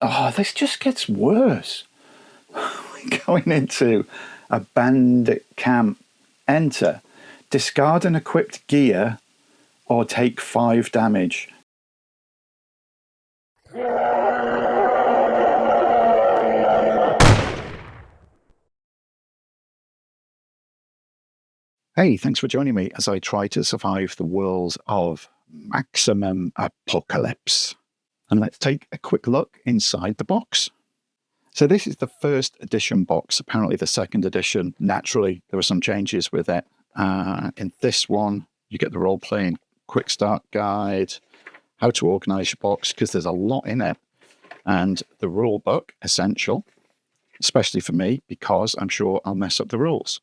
Oh, this just gets worse. We're going into a bandit camp. Enter. Discard an equipped gear or take 5 damage. Hey, thanks for joining me as I try to survive the worlds of maximum apocalypse. And let's take a quick look inside the box. So this is the first edition box. Apparently the second edition, naturally, there were some changes with it. In this one, you get the role-playing quick start guide, how to organize your box, because there's a lot in it, and the rule book, essential, especially for me, because I'm sure I'll mess up the rules.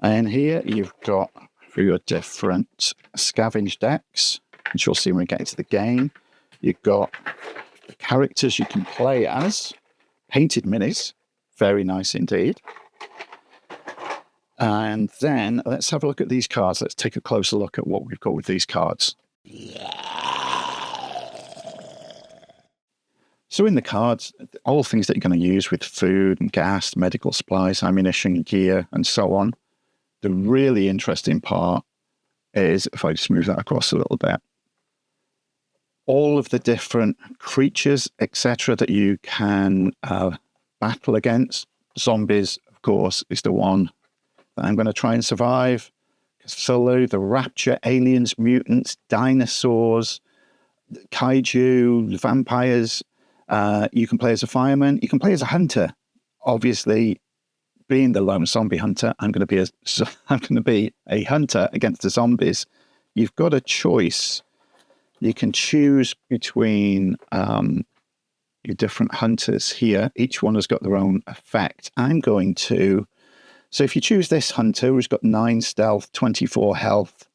And here you've got for your different scavenge decks, which you'll see when we get into the game. You've got the characters you can play as, painted minis, very nice indeed. And then let's have a look at these cards. Let's take a closer look at what we've got with these cards. So in the cards, all things that you're going to use with food and gas, medical supplies, ammunition, gear, and so on. The really interesting part is, if I just move that across a little bit, all of the different creatures, etc., that you can battle against. Zombies, of course, is the one that I'm going to try and survive. Cthulhu, the Rapture, aliens, mutants, dinosaurs, kaiju, vampires. You can play as a fireman. You can play as a hunter. Obviously, being the lone zombie hunter, I'm going to be a hunter against the zombies. You've got a choice. You can choose between your different hunters here. Each one has got their own effect. So if you choose this hunter who's got 9 stealth, 24 health,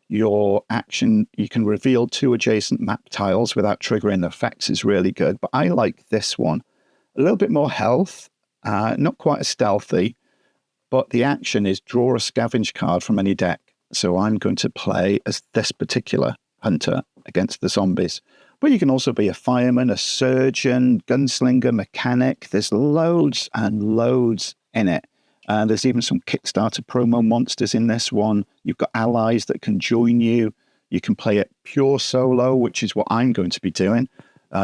your action, you can reveal 2 adjacent map tiles without triggering effects is really good. But I like this one. A little bit more health, not quite as stealthy, but the action is draw a scavenge card from any deck. So I'm going to play as this particular hunter against the zombies. But you can also be a fireman, a surgeon, gunslinger, mechanic. There's loads and loads in it. There's even some Kickstarter promo monsters in this one. You've got allies that can join you. You can play it pure solo, which is what I'm going to be doing.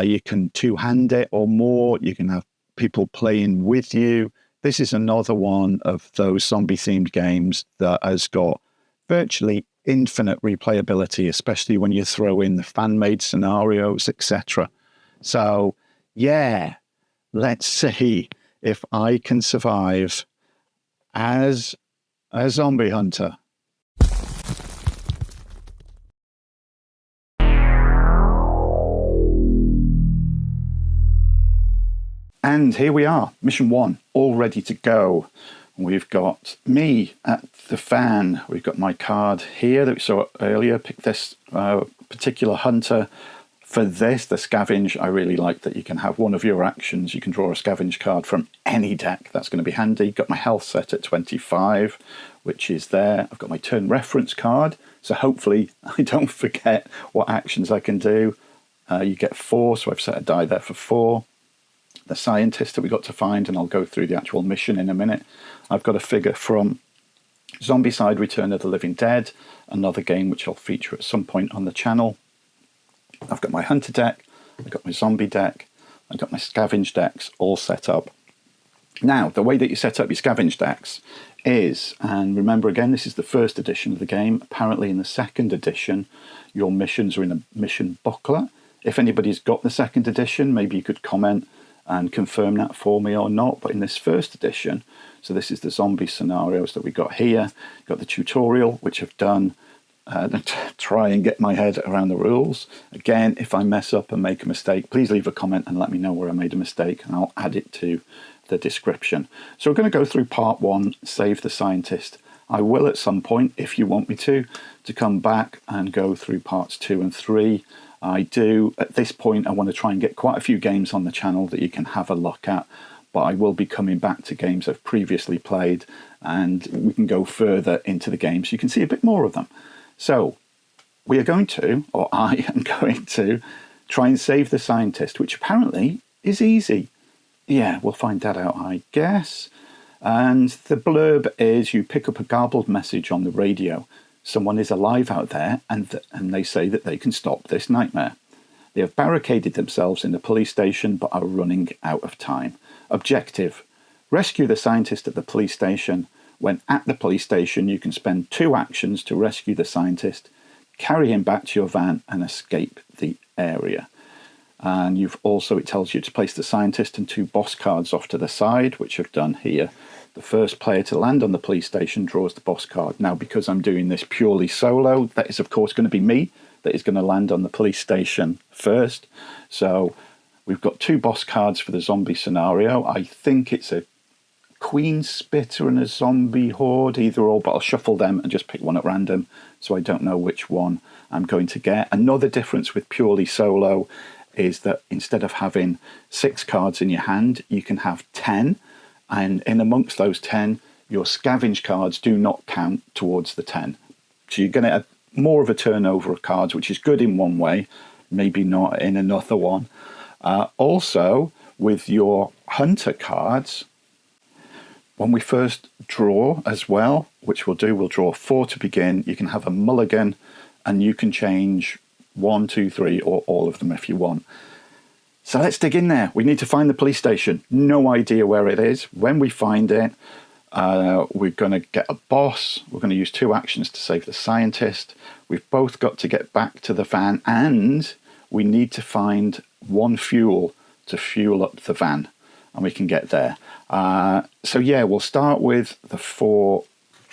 You can two-hand it or more. You can have people playing with you. This is another one of those zombie-themed games that has got virtually infinite replayability, especially when you throw in the fan-made scenarios, etc. So, yeah, let's see if I can survive as a zombie hunter. And here we are, mission 1, all ready to go. We've got me at the fan. We've got my card here that we saw earlier. Pick this particular hunter. For this, the scavenge, I really like that you can have one of your actions. You can draw a scavenge card from any deck. That's going to be handy. Got my health set at 25, which is there. I've got my turn reference card. So hopefully I don't forget what actions I can do. You get 4, so I've set a die there for 4. The scientist that we got to find, and I'll go through the actual mission in a minute. I've got a figure from Zombicide Return of the Living Dead, another game which I'll feature at some point on the channel. I've got my hunter deck, I've got my zombie deck, I've got my scavenge decks all set up. Now, the way that you set up your scavenge decks is, and remember again, this is the first edition of the game. Apparently in the second edition, your missions are in a mission booklet. If anybody's got the second edition, maybe you could comment and confirm that for me or not. But in this first edition, so this is the zombie scenarios that we got here. Got the tutorial, which I've done to try and get my head around the rules. Again, if I mess up and make a mistake, please leave a comment and let me know where I made a mistake, and I'll add it to the description. So we're going to go through part 1, Save the Scientist. I will at some point, if you want me to come back and go through parts 2 and 3. I do, at this point, I want to try and get quite a few games on the channel that you can have a look at, but I will be coming back to games I've previously played, and we can go further into the game so you can see a bit more of them. So, we are going to, or I am going to, try and save the scientist, which apparently is easy. Yeah, we'll find that out, I guess. And the blurb is you pick up a garbled message on the radio. Someone is alive out there, and they say that they can stop this nightmare. They have barricaded themselves in the police station but are running out of time. Objective: rescue the scientist at the police station. When at the police station, you can spend 2 actions to rescue the scientist, carry him back to your van, and escape the area. And it tells you to place the scientist and 2 boss cards off to the side, which I've done here. The first player to land on the police station draws the boss card. Now, because I'm doing this purely solo, that is, of course, going to be me that is going to land on the police station first. So we've got 2 boss cards for the zombie scenario. I think it's a Queen Spitter and a zombie horde, either or, but I'll shuffle them and just pick one at random, so I don't know which one I'm going to get. Another difference with purely solo is that instead of having 6 cards in your hand, you can have 10, and in amongst those 10, your scavenge cards do not count towards the 10. So you're going to have more of a turnover of cards, which is good in one way, maybe not in another one. Also, with your hunter cards, when we first draw as well, which we'll draw 4 to begin, you can have a mulligan, and you can change 1, 2, 3, or all of them if you want. So let's dig in there. We need to find the police station. No idea where it is. When we find it, we're going to get a boss. We're going to use 2 actions to save the scientist. We've both got to get back to the van, and we need to find 1 fuel to fuel up the van, and we can get there. So yeah, we'll start with the 4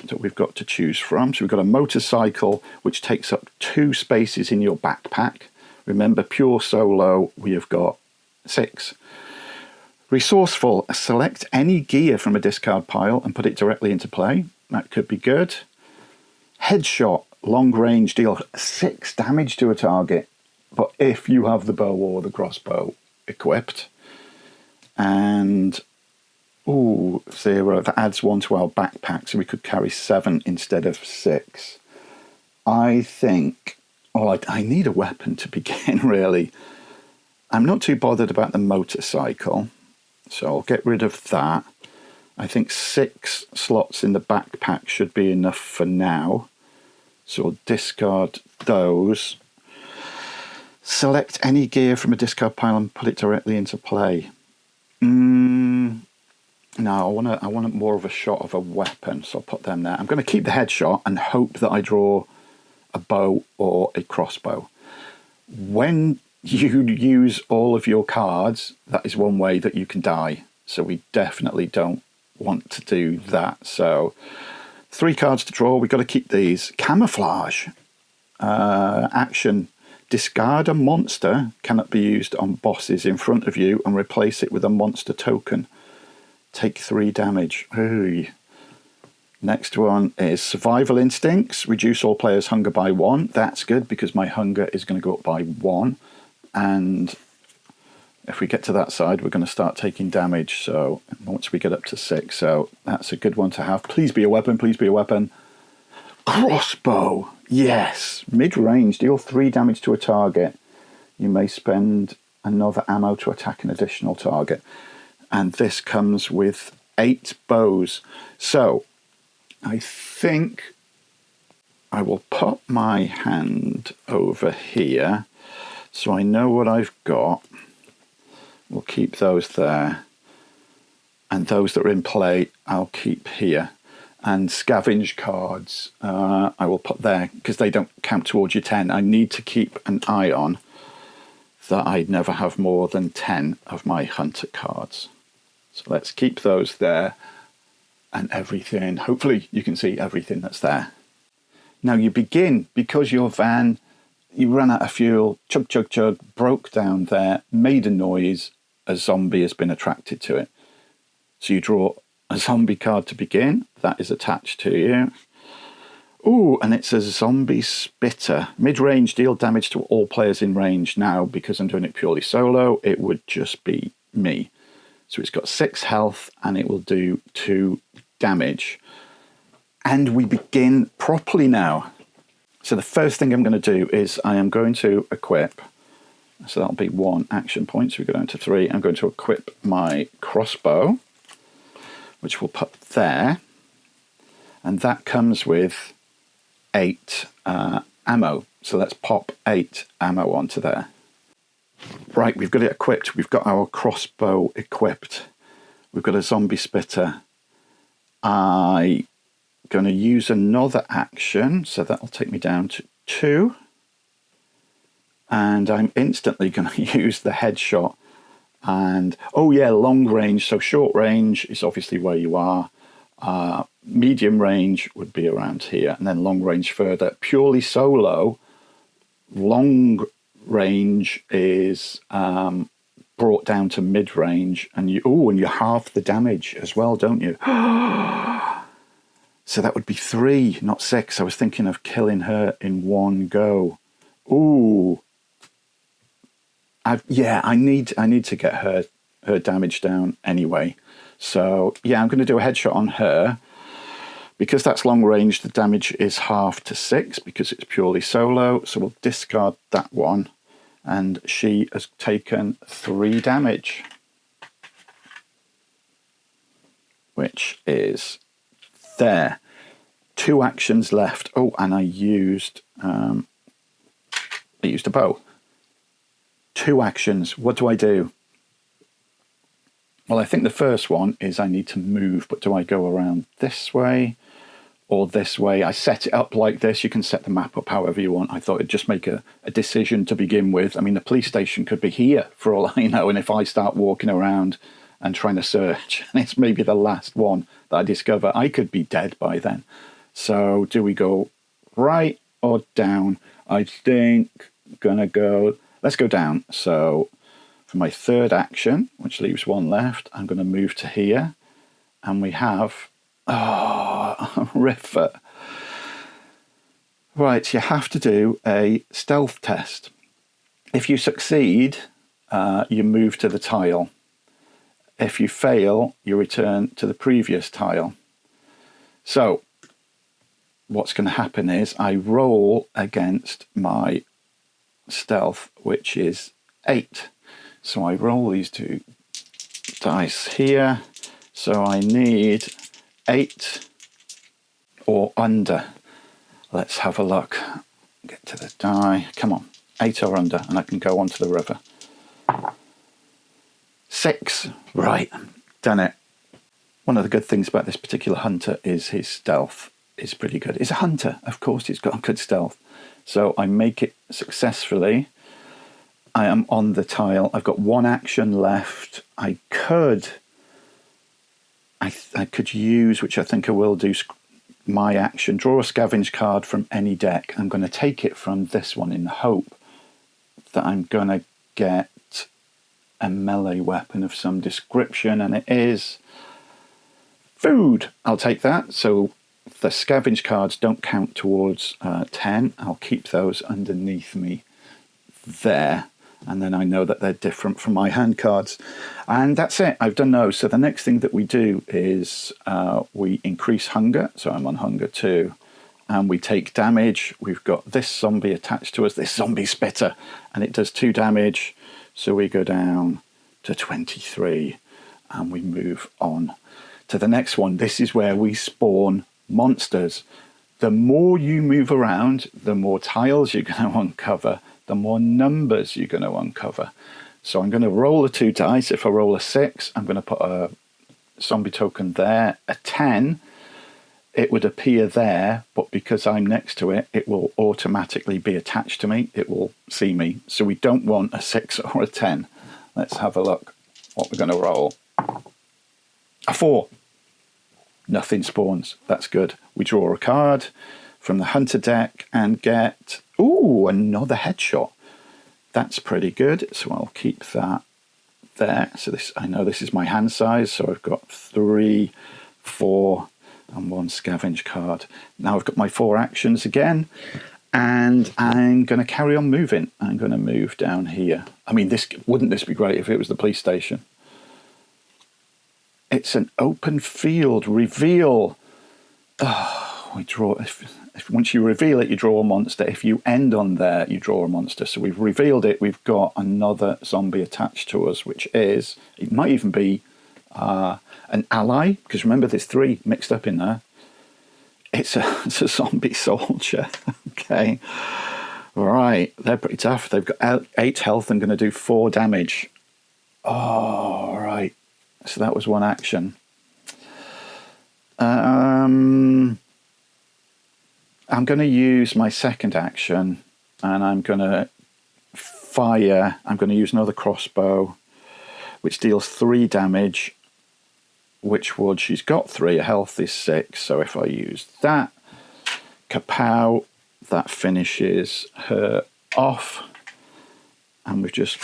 that we've got to choose from. So we've got a motorcycle, which takes up 2 spaces in your backpack. Remember, pure solo, we have got 6. Resourceful: select any gear from a discard pile and put it directly into play. That could be good. Headshot: long range, deal 6 damage to a target, but if you have the bow or the crossbow equipped. And 0, that adds 1 to our backpack, so we could carry 7 instead of 6. I think, I need a weapon to begin, really. I'm not too bothered about the motorcycle, so I'll get rid of that. I think 6 slots in the backpack should be enough for now, so I'll discard those. Select any gear from a discard pile and put it directly into play. No, I want more of a shot of a weapon, so I'll put them there. I'm going to keep the headshot and hope that I draw a bow or a crossbow. When you use all of your cards, that is one way that you can die. So we definitely don't want to do that. So 3 cards to draw. We've got to keep these. Camouflage. Action. Discard a monster. Cannot be used on bosses in front of you and replace it with a monster token. Take 3 damage. Ooh. Next one is Survival Instincts. Reduce all players' hunger by 1. That's good because my hunger is going to go up by 1. And if we get to that side, we're going to start taking damage. So once we get up to 6, so that's a good one to have. Please be a weapon. Please be a weapon. Crossbow. Yes. Mid-range. Deal 3 damage to a target. You may spend another ammo to attack an additional target. And this comes with 8 bows. So I think I will put my hand over here so I know what I've got. We'll keep those there. And those that are in play, I'll keep here. And scavenge cards, I will put there because they don't count towards your 10. I need to keep an eye on that I'd never have more than 10 of my hunter cards. So let's keep those there and everything. Hopefully you can see everything that's there. Now you begin, because your van, you ran out of fuel, chug, chug, chug, broke down there, made a noise, a zombie has been attracted to it. So you draw a zombie card to begin, that is attached to you. Ooh, and it's a zombie spitter. Mid-range, deal damage to all players in range. Now, because I'm doing it purely solo, it would just be me. So it's got 6 health and it will do 2 damage. And we begin properly now. So the first thing I'm going to do is I am going to equip, so that'll be 1 action point, so we go down to 3. I'm going to equip my crossbow, which we'll put there, and that comes with 8 ammo. So let's pop 8 ammo onto there. Right, we've got it equipped. We've got our crossbow equipped. We've got a zombie spitter. I'm going to use another action, so that'll take me down to 2. And I'm instantly going to use the headshot. And, oh yeah, long range. So short range is obviously where you are. Medium range would be around here. And then long range further. Purely solo, long range is brought down to mid range. And you halve the damage as well, don't you? So that would be 3, not 6. I was thinking of killing her in one go. Ooh. I need to get her damage down anyway. So yeah, I'm going to do a headshot on her. Because that's long range, the damage is half to 6 because it's purely solo. So we'll discard that one. And she has taken 3 damage. Which is there. 2 actions left. Oh, and I used a bow. 2 actions. What do I do? Well, I think the first one is I need to move, but do I go around this way or this way? I set it up like this. You can set the map up however you want. I thought it'd just make a decision to begin with. I mean, the police station could be here for all I know, and if I start walking around and trying to search, and it's maybe the last one that I discover, I could be dead by then. So do we go right or down? I think let's go down. So for my third action, which leaves 1 left, I'm going to move to here. And we have, River. Right, you have to do a stealth test. If you succeed, you move to the tile. If you fail, you return to the previous tile. So what's going to happen is I roll against my stealth, which is 8. So I roll these 2 dice here. So I need 8 or under. Let's have a look. Get to the die. Come on. 8 or under, and I can go onto the river. 6. Right. Done it. One of the good things about this particular hunter is his stealth is pretty good. He's a hunter. Of course, he's got good stealth. So I make it successfully. I am on the tile. I've got 1 action left. I could use, which I think I will do, my action, draw a scavenge card from any deck. I'm going to take it from this one in the hope that I'm going to get a melee weapon of some description, and it is food. I'll take that. So the scavenge cards don't count towards 10. I'll keep those underneath me there. And then I know that they're different from my hand cards. And that's it. I've done those. So the next thing that we do is we increase hunger. So I'm on hunger 2. And we take damage. We've got this zombie attached to us, this zombie spitter. And it does 2 damage. So we go down to 23. And we move on to the next one. This is where we spawn monsters. The more you move around, the more tiles you're going to uncover, the more numbers you're going to uncover. So I'm going to roll the 2 dice. If I roll a 6, I'm going to put a zombie token there. A 10, it would appear there, but because I'm next to it, it will automatically be attached to me. It will see me. So we don't want a 6 or a 10. Let's have a look what we're going to roll. A 4. Nothing spawns. That's good. We draw a card from the hunter deck and get, another headshot. That's pretty good. So I'll keep that there. So this, I know this is my hand size. So I've got 3, 4, and 1 scavenge card. Now I've got my 4 actions again, and I'm going to carry on moving. I'm going to move down here. I mean, wouldn't this be great if it was the police station? It's an open field reveal. Oh, we draw. Once you reveal it, you draw a monster. If you end on there, you draw a monster. So we've revealed it. We've got another zombie attached to us, which is, it might even be an ally, because remember there's 3 mixed up in there. It's a zombie soldier. Okay. All right. They're pretty tough. They've got 8 health and going to do 4 damage. Oh, all right. So that was one action. I'm going to use my second action, and I'm going to fire. I'm going to use another crossbow, which deals 3 damage. Which would, she's got 3, her health is 6. So if I use that, kapow, that finishes her off. And we've just,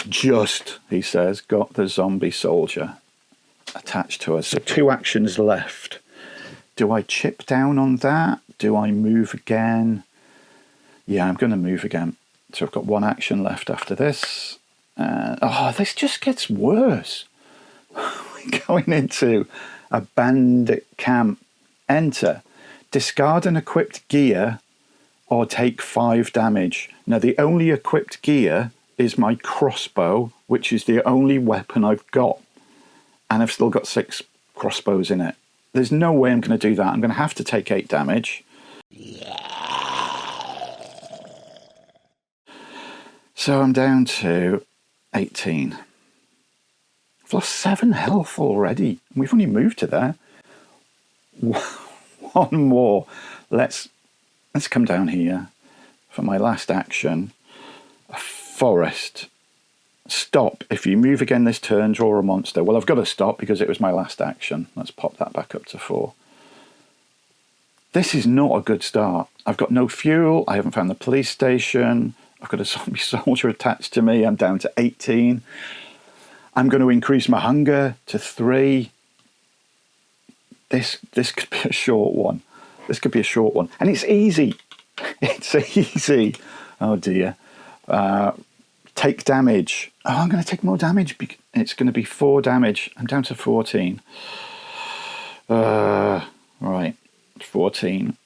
he says, got the zombie soldier attached to us. So 2 actions left. Do I chip down on that? Do I move again? Yeah, I'm going to move again. So I've got 1 action left after this. Oh, this just gets worse. We're going into a bandit camp. Enter. Discard an equipped gear or take 5 damage. Now, the only equipped gear is my crossbow, which is the only weapon I've got. And I've still got 6 crossbows in it. There's no way I'm going to do that. I'm going to have to take 8 damage. So I'm down to 18. I've lost 7 health already. We've only moved to there. 1 more. Let's come down here for my last action. A forest. Stop. If you move again this turn, draw a monster. Well, I've got to stop because it was my last action. Let's pop that back up to 4. This is not a good start. I've got no fuel. I haven't found the police station. I've got a zombie soldier attached to me. I'm down to 18. I'm going to increase my hunger to 3. This could be a short one. This could be a short one. And it's easy. It's easy. Oh, dear. Take damage. Oh, I'm going to take more damage. It's going to be 4 damage. I'm down to 14. Right. 14.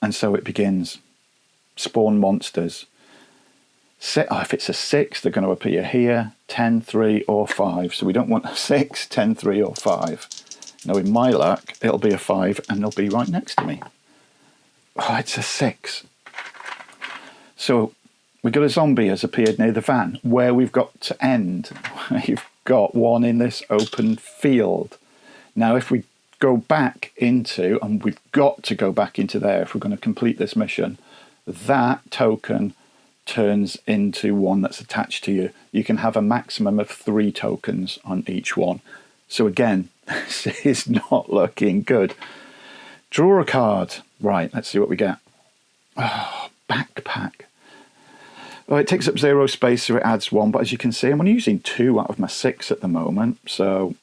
And so it begins. Spawn monsters. If it's a 6, they're going to appear here. 10, 3, or 5. So we don't want a 6, 10, 3, or 5. Now, in my luck, it'll be a 5, and they'll be right next to me. Oh, it's a 6. So we got a zombie has appeared near the van. Where we've got to end, we've got one in this open field. Now, if we go back into, and we've got to go back into there if we're going to complete this mission, that token turns into one that's attached to you. You can have a maximum of 3 tokens on each one. So again, this is not looking good. Draw a card. Right, let's see what we get. Oh, backpack. Well, it takes up 0 space, so it adds 1. But as you can see, I'm only using 2 out of my 6 at the moment. So,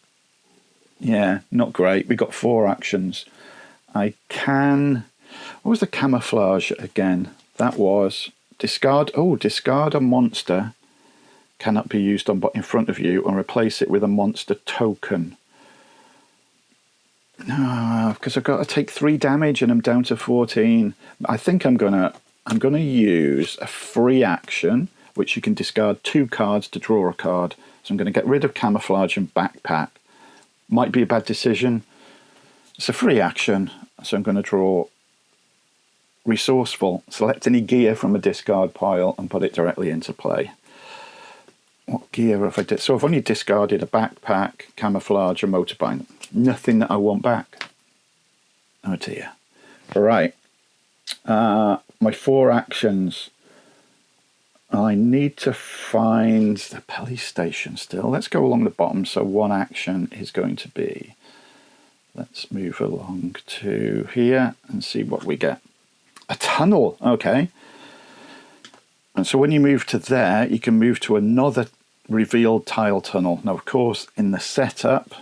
yeah, not great. We got 4 actions. I can... What was the camouflage again? That was discard. Oh, discard a monster. Cannot be used on but in front of you, and replace it with a monster token. No, because I've got to take 3 damage and I'm down to 14. I think I'm gonna use a free action, which you can discard 2 cards to draw a card. So I'm going to get rid of camouflage and backpack. Might be a bad decision. It's a free action, so I'm going to draw resourceful. Select any gear from a discard pile and put it directly into play. What gear have I did? So I've only discarded a backpack, camouflage, and motorbike. Nothing that I want back. Oh dear. All right. My 4 actions. I need to find the police station still. Let's go along the bottom. So 1 action is going to be... Let's move along to here and see what we get. A tunnel. Okay. And so when you move to there, you can move to another revealed tile tunnel. Now, of course, in the setup,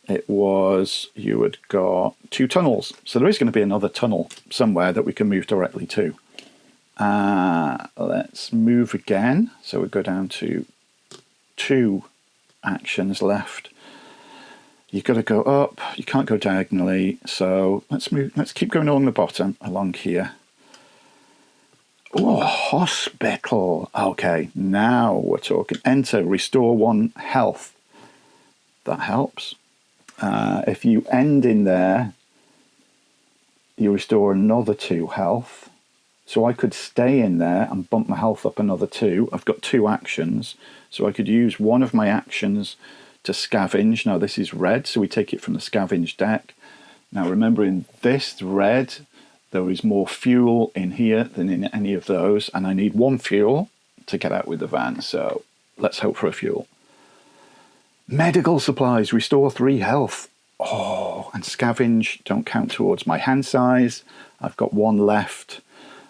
it was you had got 2 tunnels. So there is going to be another tunnel somewhere that we can move directly to. Let's move again. So we go down to 2 actions left. You've got to go up. You can't go diagonally. So let's keep going along the bottom, along here. Oh, hospital. Okay, now we're talking. Enter, restore 1 health. That helps. If you end in there, you restore another 2 health. So I could stay in there and bump my health up another 2. I've got 2 actions. So I could use one of my actions to scavenge. Now this is red, so we take it from the scavenge deck. Now remember, in this red, there is more fuel in here than in any of those, and I need 1 fuel to get out with the van, so let's hope for a fuel. Medical supplies, restore 3 health. Oh, and scavenge don't count towards my hand size. I've got 1 left.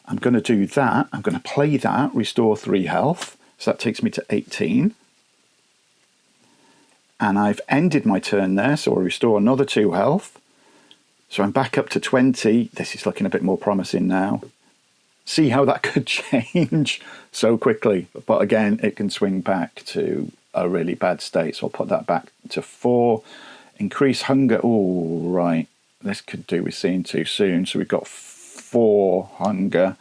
I'm going to do that. I'm going to play that, restore 3 health. So that takes me to 18. And I've ended my turn there, so I restore another 2 health. So I'm back up to 20. This is looking a bit more promising now. See how that could change so quickly. But again, it can swing back to a really bad state. So I'll put that back to 4. Increase hunger. Oh, right. This could do with seeing too soon. So we've got 4 hunger.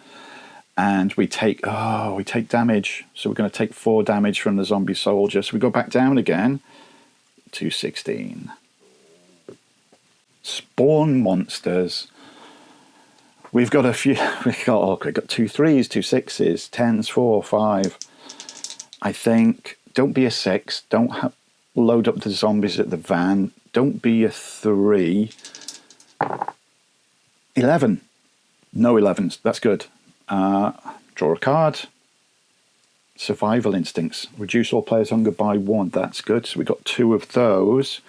And we take damage. So we're going to take 4 damage from the zombie soldier. So we go back down again to 16. Spawn monsters. We've got a few. We've got 2 3s, 2 6s, 10s, 4, 5. I think. Don't be a 6. Don't load up the zombies at the van. Don't be a 3. 11. No 11s. That's good. Draw a card. Survival instincts. Reduce all players' hunger by 1. That's good. So we've got 2 of those.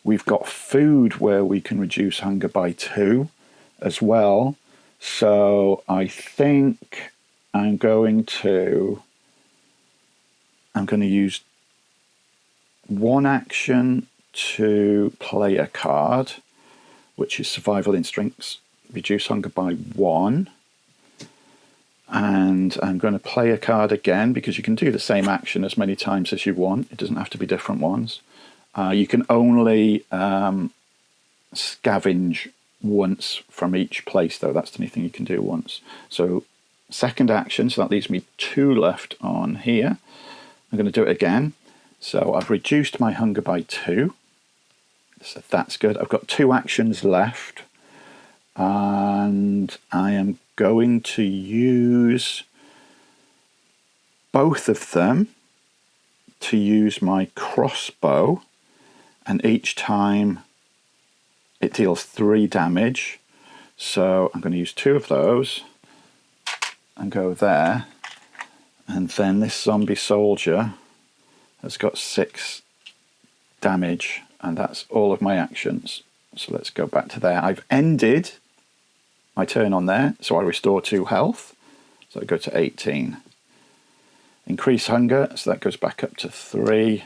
We've got food where we can reduce hunger by 2 as well. So I think I'm going to use 1 action to play a card, which is survival instincts. Reduce hunger by 1. And I'm going to play a card again, because you can do the same action as many times as you want. It doesn't have to be different ones. You can only scavenge once from each place, though. That's the only thing you can do once. So second action, so that leaves me 2 left on here. I'm going to do it again. So I've reduced my hunger by 2. So that's good. I've got 2 actions left. And I am going to use both of them to use my crossbow. And each time it deals 3 damage. So I'm going to use 2 of those and go there. And then this zombie soldier has got 6 damage. And that's all of my actions. So let's go back to there. I've ended my turn on there. So I restore 2 health. So I go to 18. Increase hunger. So that goes back up to 3.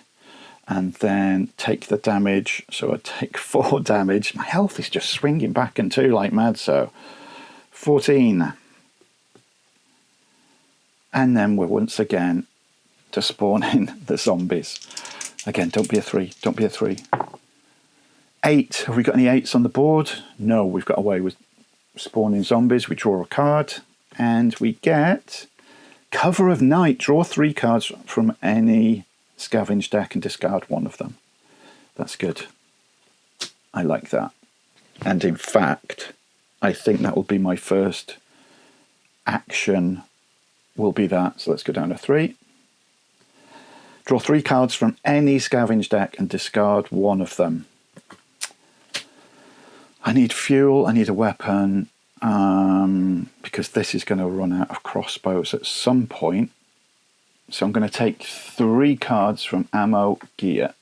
And then take the damage. So I take 4 damage. My health is just swinging back and 2 like mad. So 14. And then we're once again to spawn in the zombies. Again, don't be a 3. Don't be a 3. 8. Have we got any 8s on the board? No, we've got away with spawning zombies. We draw a card. And we get Cover of Night. Draw 3 cards from any scavenge deck and discard 1 of them. That's good. I like that. And in fact, I think that will be my first action, will be that. So let's go down to 3. Draw 3 cards from any scavenge deck and discard 1 of them. I need fuel, I need a weapon, because this is going to run out of crossbows at some point. So I'm going to take 3 cards from ammo, gear,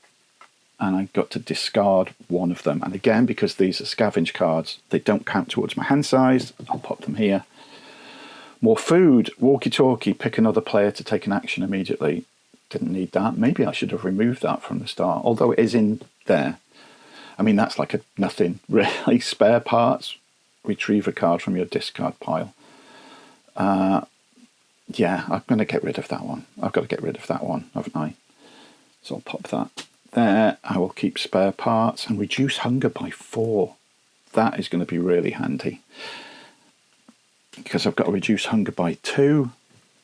and I've got to discard 1 of them. And again, because these are scavenge cards, they don't count towards my hand size. I'll pop them here. More food, walkie-talkie, pick another player to take an action immediately. Didn't need that. Maybe I should have removed that from the start, although it is in there. I mean, that's like a nothing, really. Spare parts, retrieve a card from your discard pile. Yeah, I'm going to get rid of that one. I've got to get rid of that one, haven't I? So I'll pop that there. I will keep spare parts and reduce hunger by 4. That is going to be really handy, because I've got to reduce hunger by 2.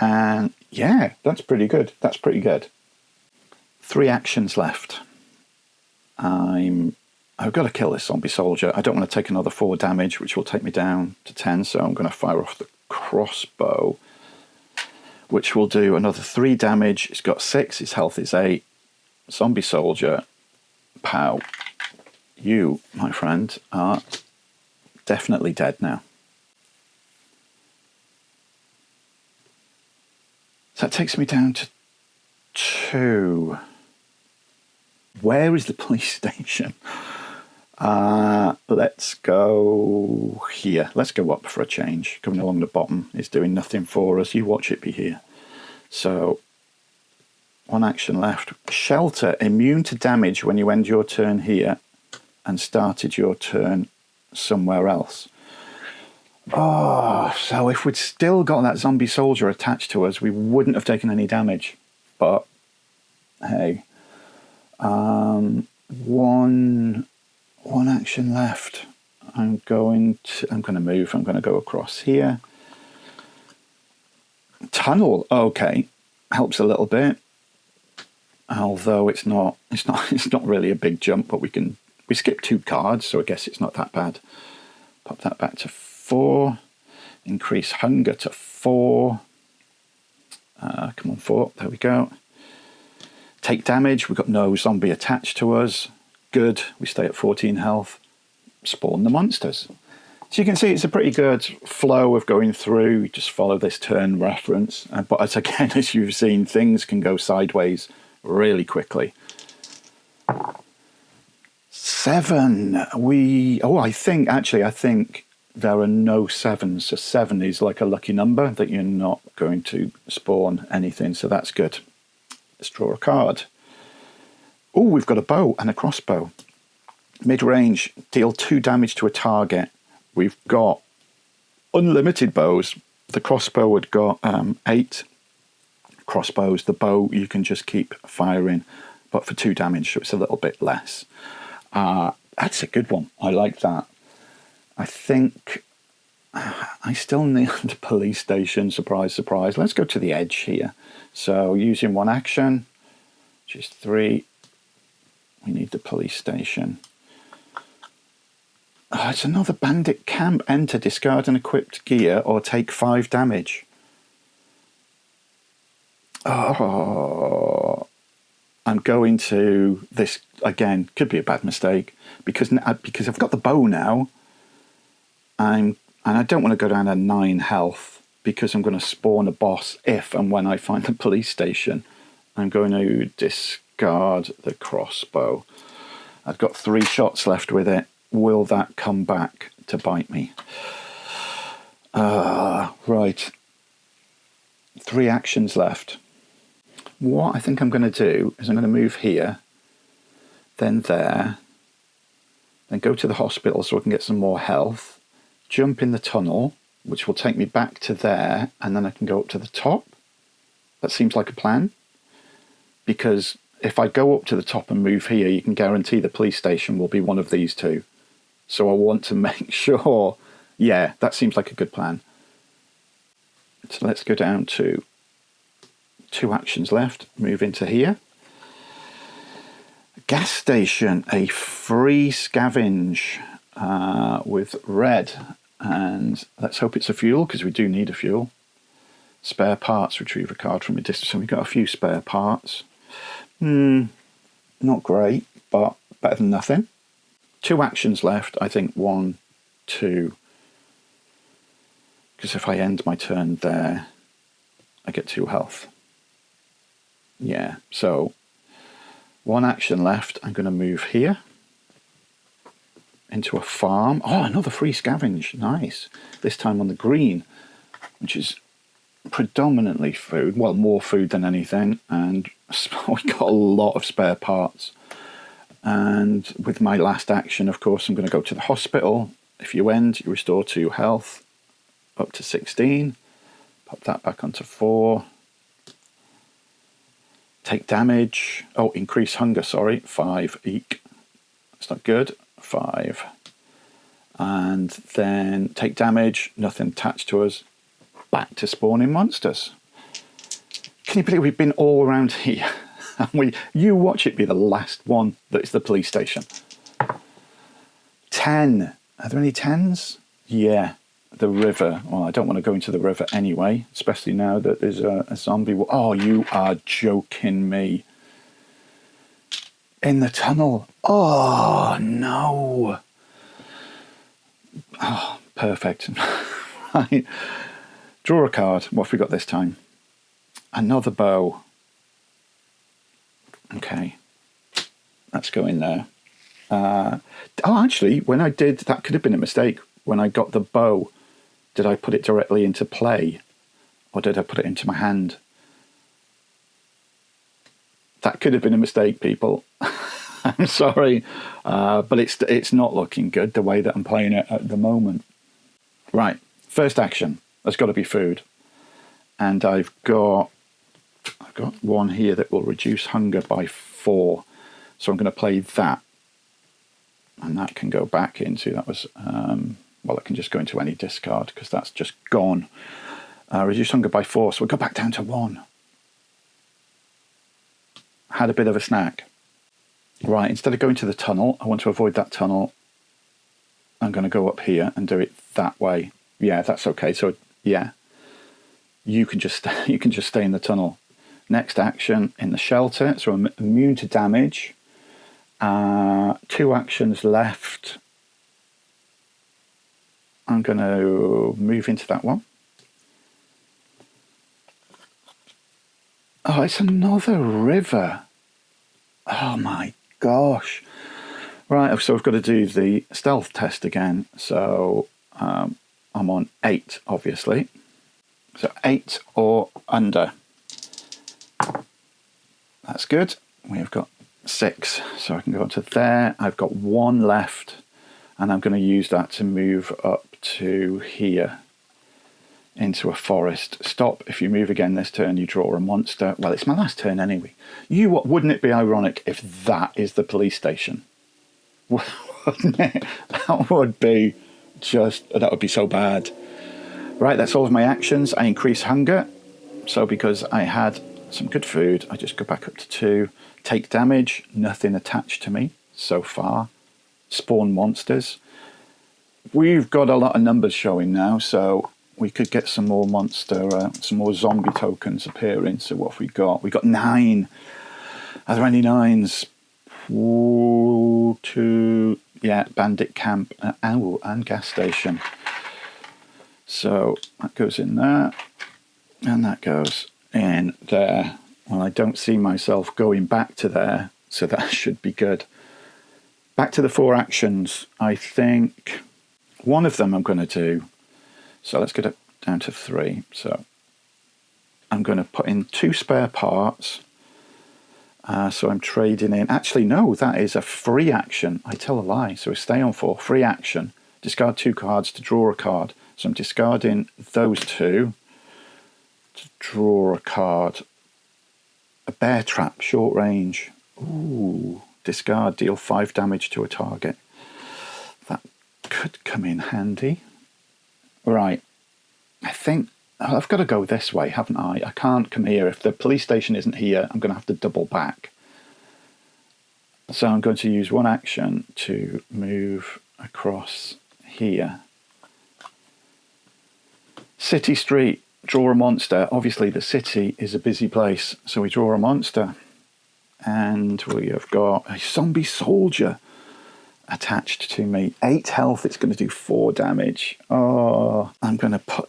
And yeah, that's pretty good. That's pretty good. 3 actions left. I've got to kill this zombie soldier. I don't want to take another 4 damage, which will take me down to 10. So I'm going to fire off the crossbow, which will do another 3 damage. It's got 6. His health is 8. Zombie soldier, pow. You, my friend, are definitely dead now. So that takes me down to 2. Where is the police station? Let's go here. Let's go up for a change. Coming along the bottom is doing nothing for us. You watch it be here. So, 1 action left. Shelter, immune to damage when you end your turn here and started your turn somewhere else. Oh, so if we'd still got that zombie soldier attached to us, we wouldn't have taken any damage. But, hey. One action left. I'm going to move. I'm going to go across here. Tunnel, okay, helps a little bit. Although it's not really a big jump, but we skip 2 cards, so I guess it's not that bad. Pop that back to 4. Increase hunger to 4. Come on, 4. There we go. Take damage. We've got no zombie attached to us. Good. We stay at 14 health. Spawn the monsters. So you can see it's a pretty good flow of going through. You just follow this turn reference. But as you've seen, things can go sideways really quickly. 7. I think there are no 7s. So 7 is like a lucky number that you're not going to spawn anything. So that's good. Let's draw a card. Oh, we've got a bow and a crossbow. Mid-range, deal 2 damage to a target. We've got unlimited bows. The crossbow had got 8 crossbows. The bow, you can just keep firing, but for 2 damage, so it's a little bit less. That's a good one. I like that. I think I still need the police station. Surprise, surprise. Let's go to the edge here. So using 1 action, which is 3, we need the police station. Oh, it's another bandit camp. Enter, discard unequipped gear, or take 5 damage. Oh, I'm going to this again. Could be a bad mistake because I've got the bow now. And I don't want to go down to 9 health because I'm going to spawn a boss if and when I find the police station. I'm going to discard the crossbow. I've got 3 shots left with it. Will that come back to bite me? Right. 3 actions left. What I think I'm going to do is I'm going to move here, then there, then go to the hospital so I can get some more health, jump in the tunnel, which will take me back to there, and then I can go up to the top. That seems like a plan. Because if I go up to the top and move here, you can guarantee the police station will be one of these 2. So I want to make sure, yeah, that seems like a good plan. So let's go down to 2 actions left, move into here. Gas station, a free scavenge with red. And let's hope it's a fuel, because we do need a fuel. Spare parts, retrieve a card from a distance. So we've got a few spare parts. Not great, but better than nothing. 2 actions left. I think 1, 2. Because if I end my turn there, I get 2 health. Yeah, so 1 action left. I'm going to move here into a farm. Oh, another free scavenge. Nice. This time on the green, which is predominantly food. Well, more food than anything. And we got a lot of spare parts. And with my last action, of course, I'm going to go to the hospital. If you end, you restore 2 health up to 16. Pop that back onto 4. Take damage. Oh, increase hunger, sorry. 5. Eek. That's not good. 5. And then take damage. Nothing attached to us. Back to spawning monsters. Can you believe we've been all around here? And you watch it be the last one that is the police station. 10. Are there any 10s? Yeah. The river. Well, I don't want to go into the river anyway, especially now that there's a zombie. Oh, you are joking me. In the tunnel. Oh, no. Oh, perfect. Right. Draw a card. What have we got this time? Another bow. Okay. Let's go in there. Oh, actually, when I did, that could have been a mistake. When I got the bow, did I put it directly into play? Or did I put it into my hand? That could have been a mistake, people. I'm sorry. But it's not looking good the way that I'm playing it at the moment. Right. First action. There's got to be food. And I've got one here that will reduce hunger by 4. So I'm going to play that. And that can go back into, that was, well, it can just go into any discard because that's just gone. Reduce hunger by 4, so we'll go back down to 1. Had a bit of a snack. Right, instead of going to the tunnel, I want to avoid that tunnel. I'm going to go up here and do it that way. Yeah, that's okay. So, yeah, you can just stay in the tunnel. Next action, in the shelter, so I'm immune to damage. 2 actions left. I'm going to move into that one. Oh, it's another river. Oh my gosh. Right, so I've got to do the stealth test again. So I'm on 8, obviously. So 8 or under. That's good. We've got 6, so I can go to there. I've got 1 left, and I'm going to use that to move up to here into a forest. Stop. If you move again this turn, you draw a monster. Well, it's my last turn anyway. Wouldn't it be ironic if that is the police station? Wouldn't it? That would be so bad. Right, that's all of my actions. I increase hunger. So because I had some good food, I just go back up to 2. Take damage. Nothing attached to me so far. Spawn monsters. We've got a lot of numbers showing now, so we could get some more some more zombie tokens appearing. So what have we got? We got 9. Are there any 9s? 2. Yeah, bandit camp, and gas station. So that goes in there, and that goes in there. Well, I don't see myself going back to there, so that should be good. Back to the 4 actions. I think one of them I'm going to do. So let's get it down to 3. So I'm going to put in 2 spare parts. So I'm trading in. Actually, no, that is a free action. I tell a lie. So stay on 4. Free action. Discard 2 cards to draw a card. So I'm discarding those 2 to draw a card. A bear trap, short range. Ooh. Discard, deal 5 damage to a target. That could come in handy. Right. I think I've got to go this way, haven't I? I can't come here. If the police station isn't here, I'm going to have to double back. So I'm going to use 1 action to move across here. City Street, draw a monster. Obviously the city is a busy place, so we draw a monster. And we have got a zombie soldier attached to me. 8 health, it's going to do 4 damage. Oh, I'm going to put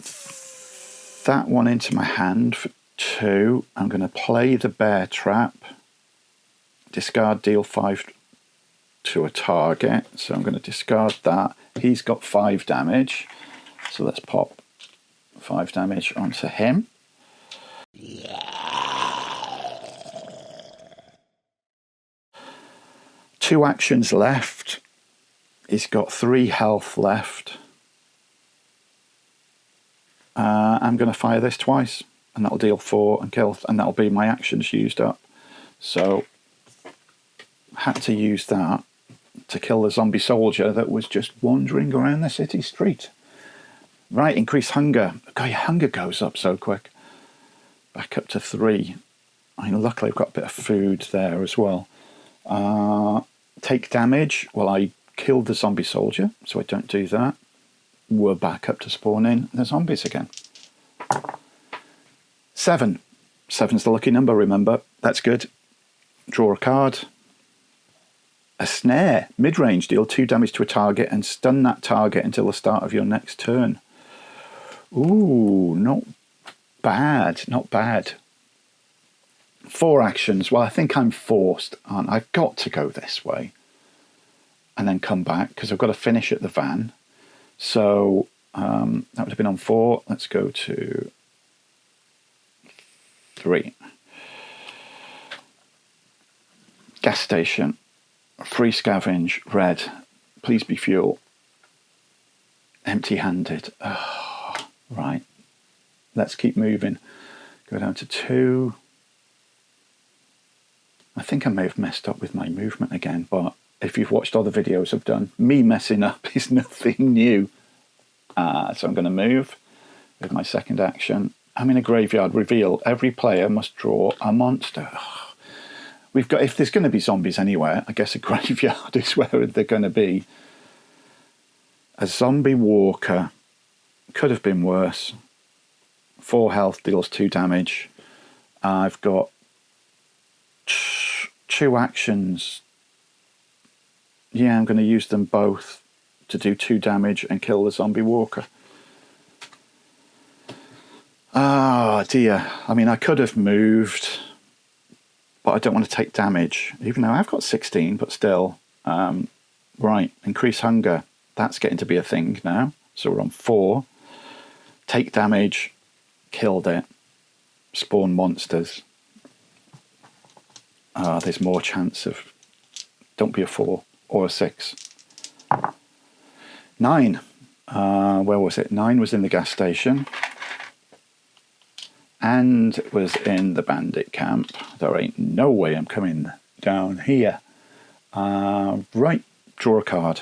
that one into my hand for 2. I'm going to play the bear trap. Discard, deal 5 to a target. So I'm going to discard that. He's got 5 damage. So let's pop 5 damage onto him. Two actions left. He's got 3 health left. I'm going to fire this twice, and that'll deal 4 and kill, and that'll be my actions used up. So had to use that to kill the zombie soldier that was just wandering around the city street. Right, increased hunger. God, your hunger goes up so quick. Back up to 3. I mean, luckily I've got a bit of food there as well. Take damage. Well, I killed the zombie soldier, so I don't do that. We're back up to spawning the zombies again. 7. 7's the lucky number, remember. That's good. Draw a card. A snare. Mid-range. Deal 2 damage to a target and stun that target until the start of your next turn. Ooh, not bad. Not bad. 4 actions. Well, I think I'm forced, aren't I? I've got to go this way and then come back because I've got to finish at the van. So that would have been on 4. Let's go to 3. Gas station. Free scavenge. Red. Please be fuel. Empty-handed. Oh, right. Let's keep moving. Go down to 2. I think I may have messed up with my movement again, but if you've watched other videos I've done, me messing up is nothing new. So I'm going to move with my second action. I'm in a graveyard. Reveal. Every player must draw a monster. We've got, if there's going to be zombies anywhere, I guess a graveyard is where they're going to be. A zombie walker. Could have been worse. 4 health, deals 2 damage. I've got 2 actions. Yeah, I'm going to use them both to do 2 damage and kill the zombie walker. Ah, dear. I mean, I could have moved, but I don't want to take damage, even though I've got 16, but still. Right, increase hunger. That's getting to be a thing now. So we're on 4. Take damage. Killed it. Spawn monsters. There's more chance of... Don't be a 4 or a 6. 9. Where was it? 9 was in the gas station. And it was in the bandit camp. There ain't no way I'm coming down here. Right, draw a card.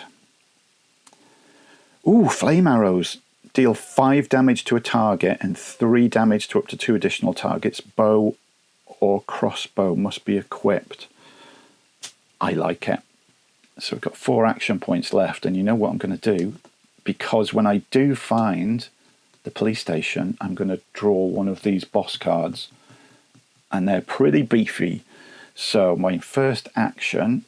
Ooh, flame arrows. Deal 5 damage to a target and 3 damage to up to 2 additional targets. Bow or crossbow must be equipped. I like it. So we've got 4 action points left, and you know what I'm going to do? Because when I do find the police station, I'm going to draw one of these boss cards, and they're pretty beefy. So my first action,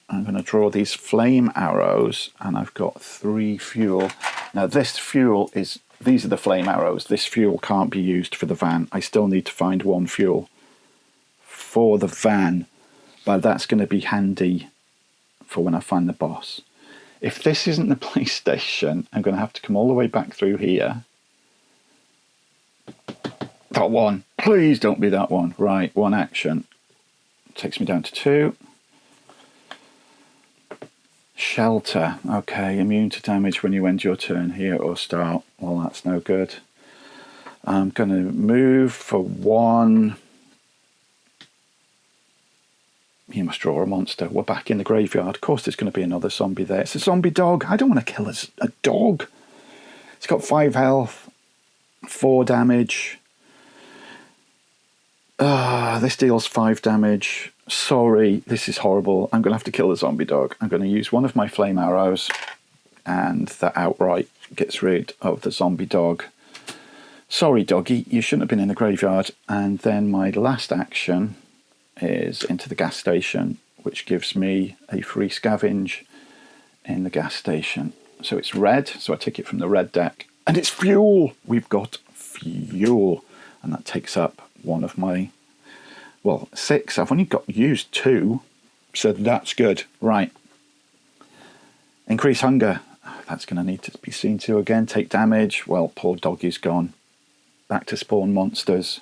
I'm going to draw these flame arrows, and I've got 3 fuel. Now this fuel is, these are the flame arrows. This fuel can't be used for the van. I still need to find 1 fuel for the van, but that's going to be handy for when I find the boss. If this isn't the police station, I'm going to have to come all the way back through here. That one. Please don't be that one. Right, 1 action. Takes me down to 2. Shelter. Okay, immune to damage when you end your turn here or start. Well, that's no good. I'm going to move for 1. You must draw a monster. We're back in the graveyard. Of course, there's going to be another zombie there. It's a zombie dog. I don't want to kill a dog. It's got 5 health, 4 damage. This deals 5 damage. Sorry, this is horrible. I'm going to have to kill the zombie dog. I'm going to use one of my flame arrows, and that outright gets rid of the zombie dog. Sorry, doggy, you shouldn't have been in the graveyard. And then my last action is into the gas station, which gives me a free scavenge in the gas station. So it's red, so I take it from the red deck. And it's fuel! We've got fuel. And that takes up one of my... Well, 6. I've only got used 2, so that's good. Right. Increase hunger. That's going to need to be seen to again. Take damage. Well, poor doggy's gone. Back to spawn monsters.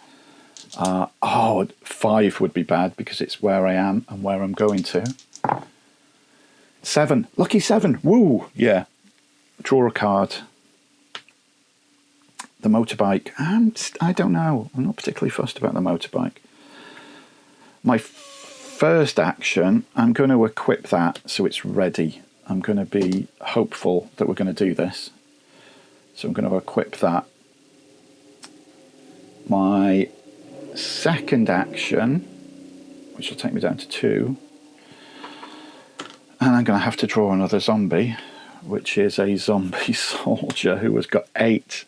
5 would be bad because it's where I am and where I'm going to. 7. Lucky 7. Woo! Yeah. Draw a card. The motorbike. I don't know. I'm not particularly fussed about the motorbike. My first action, I'm going to equip that so it's ready. I'm going to be hopeful that we're going to do this. So I'm going to equip that. My second action, which will take me down to 2, and I'm going to have to draw another zombie, which is a zombie soldier who has got 8.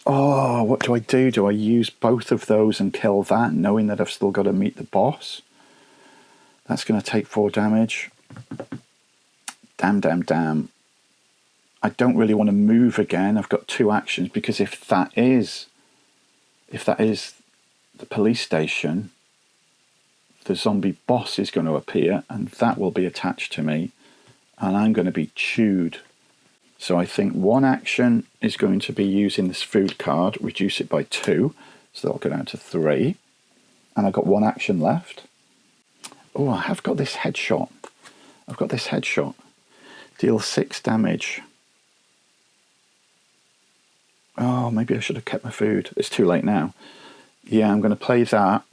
Oh, what do I do? Do I use both of those and kill that, knowing that I've still got to meet the boss? That's going to take 4 damage. Damn. I don't really want to move again. I've got 2 actions, because if that is the police station, the zombie boss is going to appear, and that will be attached to me, and I'm going to be chewed. So I think 1 action is going to be using this food card, reduce it by 2, so that'll go down to 3. And I've got 1 action left. Oh, I have got this headshot. Deal 6 damage. Oh, maybe I should have kept my food. It's too late now. Yeah, I'm going to play that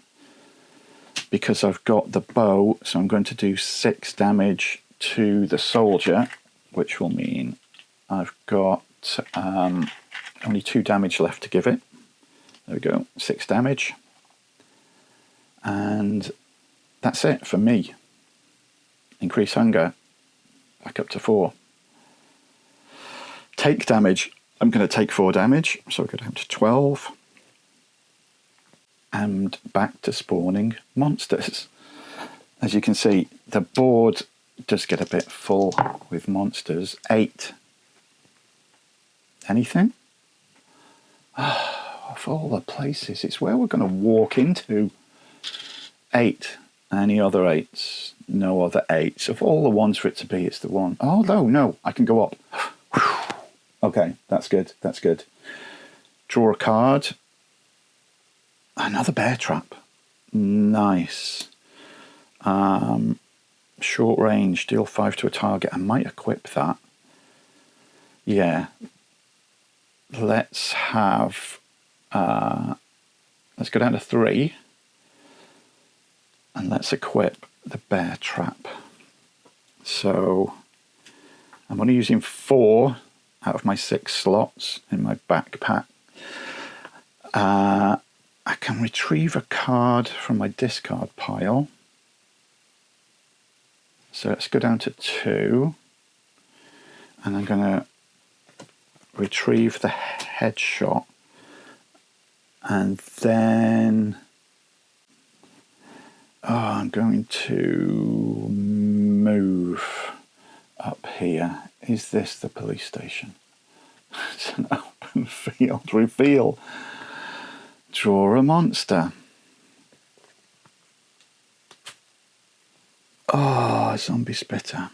because I've got the bow, so I'm going to do 6 damage to the soldier, which will mean I've got only 2 damage left to give it. There we go, 6 damage. And that's it for me. Increase hunger, back up to 4. Take damage, I'm going to take 4 damage, so I go down to 12. And back to spawning monsters. As you can see, the board does get a bit full with monsters. 8. Anything? Of all the places, it's where we're going to walk into. 8. Any other 8s? No other 8s. Of all the ones for it to be, it's the one. Oh, no, I can go up. Okay, that's good. Draw a card. Another bear trap. Nice. Short range, deal 5 to a target. I might equip that. Yeah. Let's have... let's go down to 3. And let's equip the bear trap. So I'm only using 4 out of my 6 slots in my backpack. I can retrieve a card from my discard pile. So let's go down to 2. And I'm going to retrieve the headshot. And then... I'm going to move up here. Is this the police station? It's an open field. Reveal. Draw a monster. Oh, zombie spitter.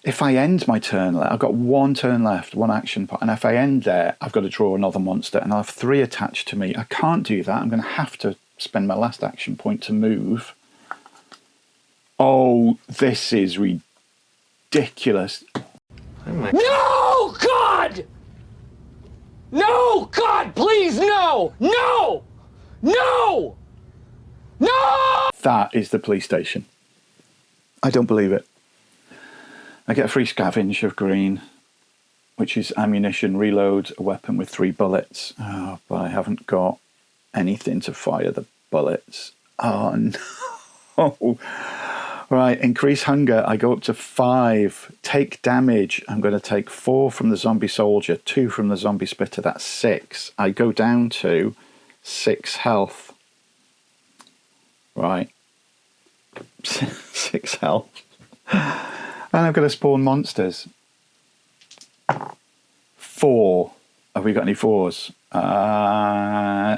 If I end my turn, I've got 1 turn left, 1 action point, and if I end there, I've got to draw another monster, and I'll have 3 attached to me. I can't do that. I'm going to have to spend my last action point to move. Oh, this is ridiculous. No, God! No, God, please, no! No! No! No! That is the police station. I don't believe it. I get a free scavenge of green, which is ammunition, reload a weapon with 3 bullets. Oh, but I haven't got anything to fire the bullets. Oh, no. Right, increase hunger. I go up to 5. Take damage. I'm going to take 4 from the zombie soldier, 2 from the zombie spitter. That's 6. I go down to 6 health. Right. 6 health. And I've got to spawn monsters. 4. Have we got any 4s?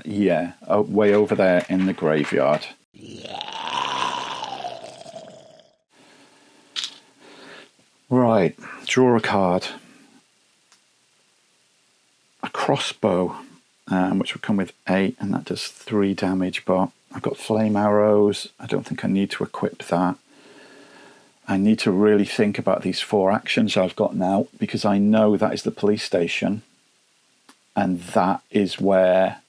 Yeah. Oh, way over there in the graveyard. Right. Draw a card. A crossbow, which will come with 8, and that does 3 damage, but I've got flame arrows. I don't think I need to equip that. I need to really think about these 4 actions I've got now, because I know that is the police station and that is where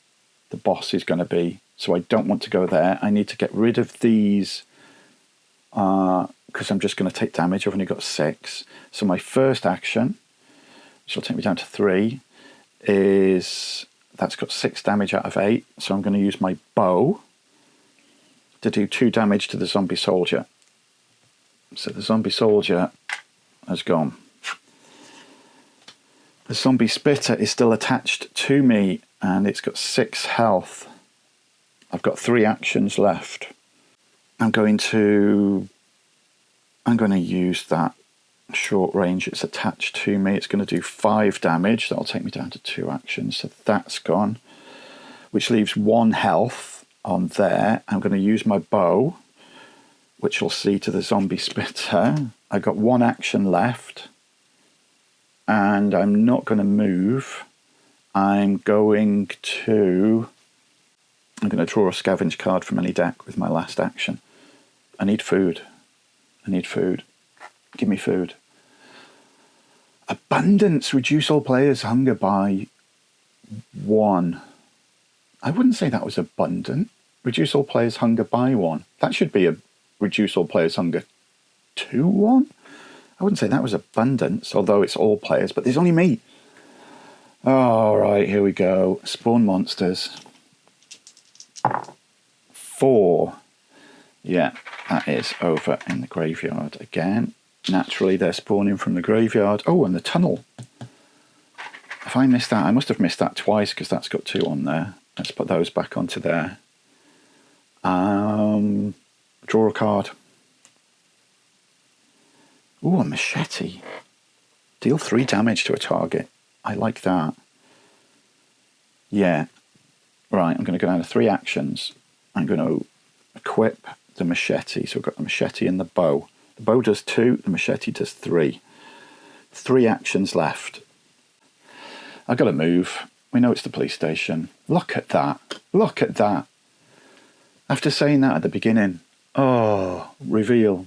the boss is going to be. So I don't want to go there. I need to get rid of these because I'm just going to take damage. I've only got 6. So my first action, which will take me down to 3, is that's got 6 damage out of 8. So I'm going to use my bow to do 2 damage to the zombie soldier. So the zombie soldier has gone. The zombie spitter is still attached to me and it's got 6 health. I've got 3 actions left. I'm going to use that short range. It's attached to me. It's going to do 5 damage. That'll take me down to 2 actions. So that's gone, which leaves 1 health on there. I'm going to use my bow, which will see to the zombie spitter. I've got 1 action left, and I'm not going to move. I'm going to draw a scavenge card from any deck with my last action. I need food. I need food. Give me food. Abundance. Reduce all players' hunger by 1. I wouldn't say that was abundant. Reduce all players' hunger by 1. That should be a reduce all players' hunger to 1. I wouldn't say that was abundance, although it's all players, but there's only me. All right, here we go. Spawn monsters. 4. Yeah, that is over in the graveyard again. Naturally, they're spawning from the graveyard. Oh, and the tunnel. If I missed that, I must have missed that twice because that's got 2 on there. Let's put those back onto there. Draw a card. Ooh, a machete. Deal 3 damage to a target. I like that. Yeah. Right, I'm going to go down to 3 actions. I'm going to equip the machete. So we've got the machete and the bow. The bow does 2, the machete does 3. 3 actions left. I've got to move. We know it's the police station. Look at that. Look at that. After saying that at the beginning, oh, reveal.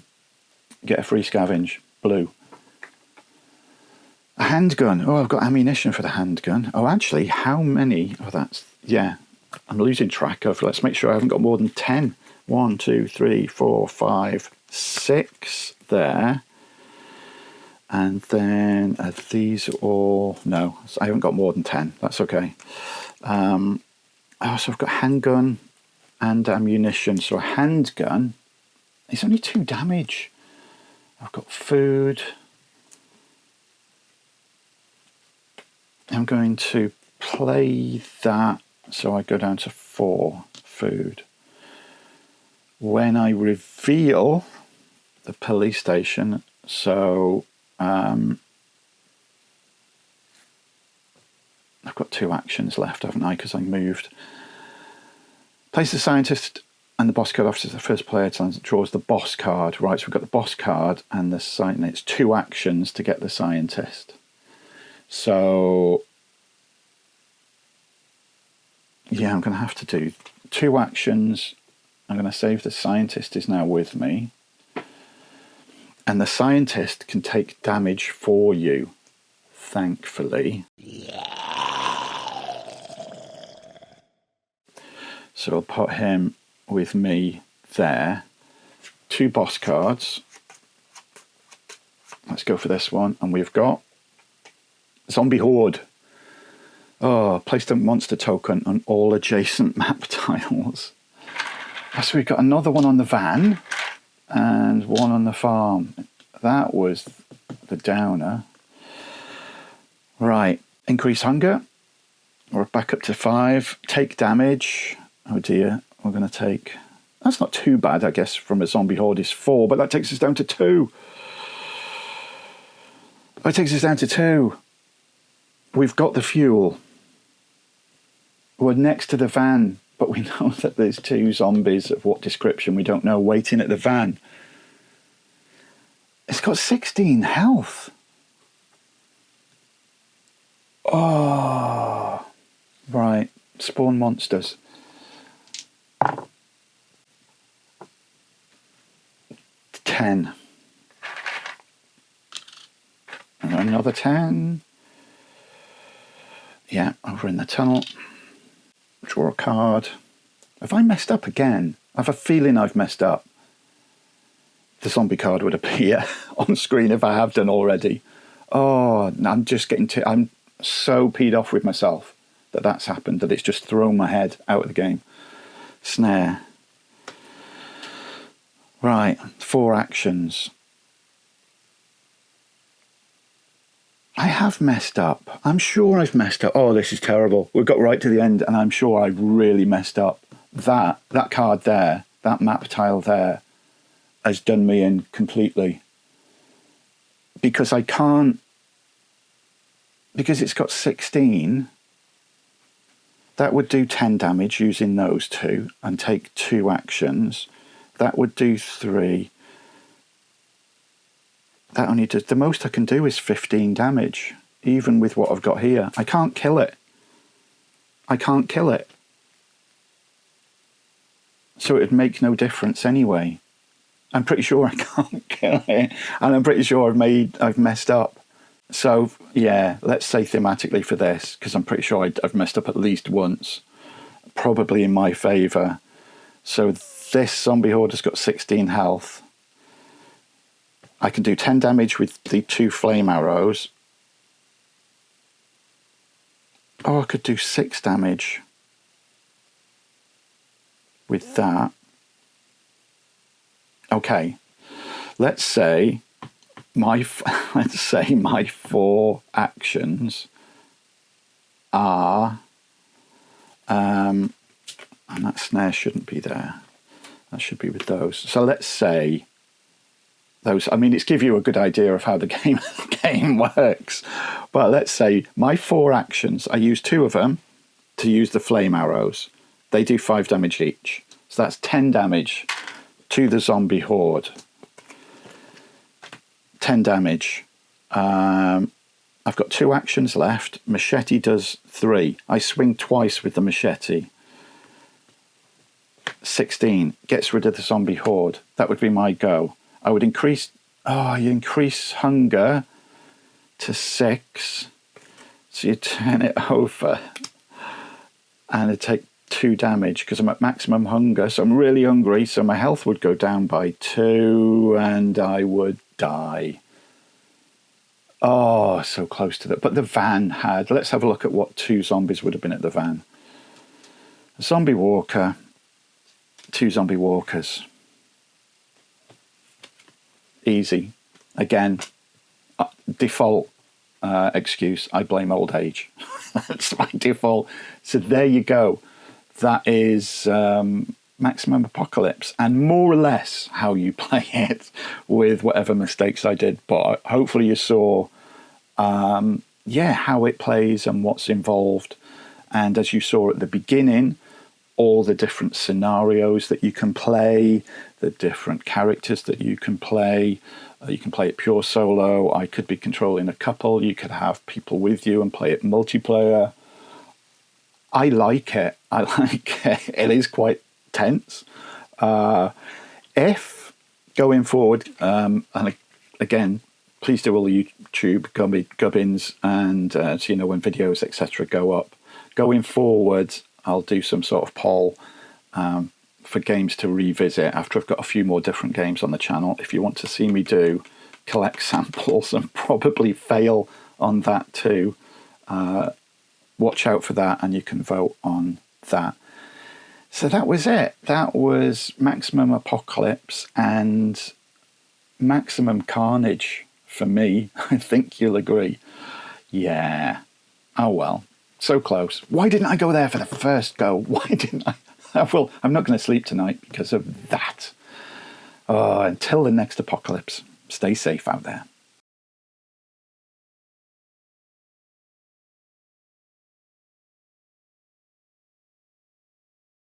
Get a free scavenge. Blue. A handgun. Oh, I've got ammunition for the handgun. Oh, actually, how many? Oh, that's, yeah. I'm losing track of. Let's make sure I haven't got more than 10. 1, 2, 3, 4, 5, 6 there. And then these are all... No, I haven't got more than 10. That's okay. So I've got handgun and ammunition. So a handgun is only 2 damage. I've got food. I'm going to play that. So I go down to 4 food. When I reveal the police station, so I've got 2 actions left, haven't I? Because I moved. Place the scientist and the boss card officer. The first player draws the boss card. Right, so we've got the boss card and the scientist. It's 2 actions to get the scientist. So yeah, I'm going to have to do 2 actions. I'm going to save the scientist is now with me. And the scientist can take damage for you, thankfully. So I'll put him with me there. 2 boss cards. Let's go for this one. And we've got Zombie Horde. Oh, place the monster token on all adjacent map tiles. So we've got another one on the van and 1 on the farm. That was the downer. Right, increase hunger. We're back up to 5. Take damage. Oh dear, we're going to take... That's not too bad, I guess, from a zombie horde is 4, but that takes us down to 2. That takes us down to 2. We've got the fuel. We're next to the van, but we know that there's 2 zombies of what description we don't know waiting at the van. It's got 16 health. Oh, right. Spawn monsters. 10. And another 10. Yeah, over in the tunnel. Draw a card. Have I messed up again? I have a feeling I've messed up. The zombie card would appear on screen if I have done already. Oh, I'm just I'm so peed off with myself that that's happened, that it's just thrown my head out of the game. Snare. Right, 4 actions. I have messed up. I'm sure I've messed up. Oh, this is terrible. We've got right to the end and I'm sure I've really messed up. That card there, that map tile there, has done me in completely. Because I can't... Because it's got 16, that would do 10 damage using those 2 and take 2 actions. That would do 3. That only does... The most I can do is 15 damage, even with what I've got here. I can't kill it. I can't kill it. So it would make no difference anyway. I'm pretty sure I can't kill it. And I'm pretty sure I've messed up. So, yeah, let's say thematically for this, because I'm pretty sure I've messed up at least once. Probably in my favour. So this zombie horde has got 16 health. I can do 10 damage with the 2 flame arrows. Oh, I could do 6 damage with that. Okay, let's say my 4 actions are, and that snare shouldn't be there. That should be with those. So let's say those. I mean, it's give you a good idea of how the game works. But let's say my 4 actions. I use 2 of them to use the flame arrows. They do 5 damage each. So that's 10 damage to the zombie horde. 10 damage. I've got 2 actions left. Machete does 3. I swing twice with the machete. 16 gets rid of the zombie horde. That would be my go. I would increase... Oh, you increase hunger to 6. So you turn it over. And I take 2 damage because I'm at maximum hunger. So I'm really hungry. So my health would go down by 2 and I would die. Oh, so close to that. But the van had... Let's have a look at what 2 zombies would have been at the van. A zombie walker. 2 zombie walkers. Easy. Again, default excuse. I blame old age. That's my default. So there you go. That is Maximum Apocalypse, and more or less how you play it with whatever mistakes I did. But hopefully you saw, how it plays and what's involved. And as you saw at the beginning, all the different scenarios that you can play, the different characters that you can play. You can play it pure solo. I could be controlling a couple. You could have people with you and play it multiplayer. I like it. I like it. It is quite tense. If going forward, and again, please do all the YouTube gubbins and so you know when videos etc. go up. Going forward, I'll do some sort of poll for games to revisit after I've got a few more different games on the channel. If you want to see me collect samples and probably fail on that too, watch out for that and you can vote on that. So that was it. That was Maximum Apocalypse and Maximum Carnage for me. I think you'll agree. Yeah. Oh well. So close. Why didn't I go there for the first go? Why didn't I? Well, I'm not going to sleep tonight because of that. Until the next apocalypse, stay safe out there.